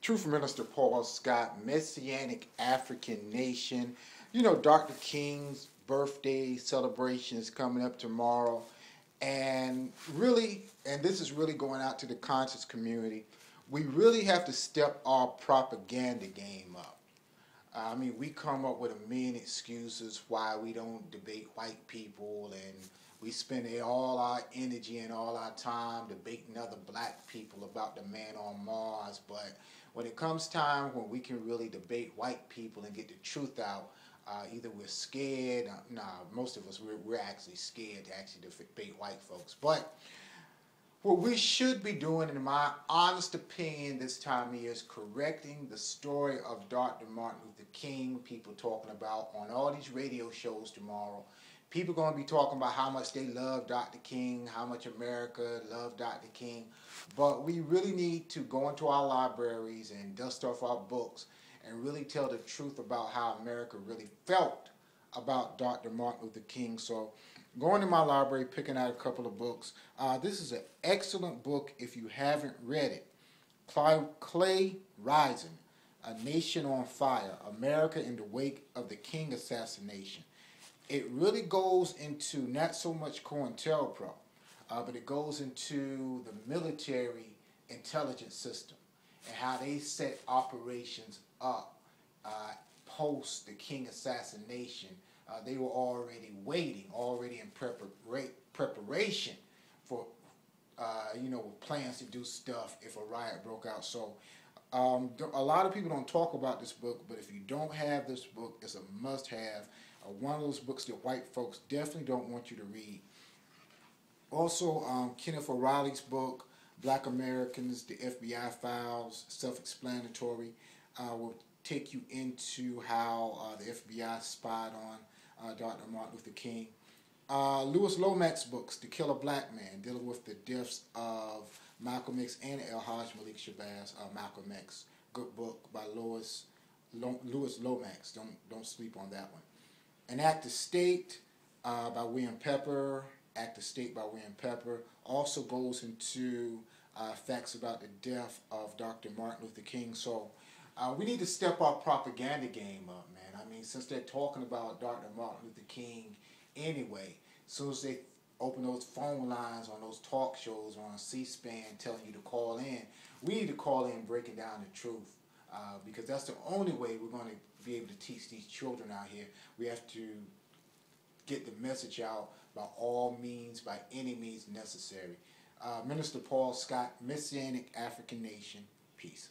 Truth Minister Paul Scott, Messianic African Nation. You know, Dr. King's birthday celebration is coming up tomorrow. And really, and this is really going out to the conscious community, we really have to step our propaganda game up. I mean, we come up with a million excuses why we don't debate white people, and we spend all our energy and all our time debating other black people about the man on Mars. But when it comes time when we can really debate white people and get the truth out, either we're scared. Most of us, we're actually scared to actually debate white folks. But what we should be doing, in my honest opinion, this time of year is correcting the story of Dr. Martin Luther King. People talking about on all these radio shows tomorrow. People are going to be talking about how much they love Dr. King, how much America loved Dr. King. But we really need to go into our libraries and dust off our books and really tell the truth about how America really felt about Dr. Martin Luther King. So going to my library, picking out a couple of books. This is an excellent book if you haven't read it. Clay Rising, A Nation on Fire, America in the Wake of the King Assassination. It really goes into not so much COINTELPRO, but it goes into the military intelligence system and how they set operations up post the King assassination. They were already waiting, already in preparation for, with plans to do stuff if a riot broke out. So a lot of people don't talk about this book, but if you don't have this book, it's a must-have. One of those books that white folks definitely don't want you to read. Also, Kenneth O'Reilly's book, Black Americans, The FBI Files, self-explanatory, will take you into how the FBI spied on Dr. Martin Luther King. Louis Lomax's books, To Kill a Black Man, dealing with the deaths of Malcolm X and El-Hajj Malik Shabazz, Malcolm X. Good book by Louis Lomax. Don't sleep on that one. An Act of State by William Pepper. Act of State by William Pepper also goes into facts about the death of Dr. Martin Luther King. So we need to step our propaganda game up, man. I mean, since they're talking about Dr. Martin Luther King anyway, as soon as they open those phone lines on those talk shows on C-SPAN telling you to call in, we need to call in breaking down the truth, because that's the only way we're going to be able to teach these children out here. We have to get the message out by all means, by any means necessary. Minister Paul Scott, Messianic African Nation. Peace.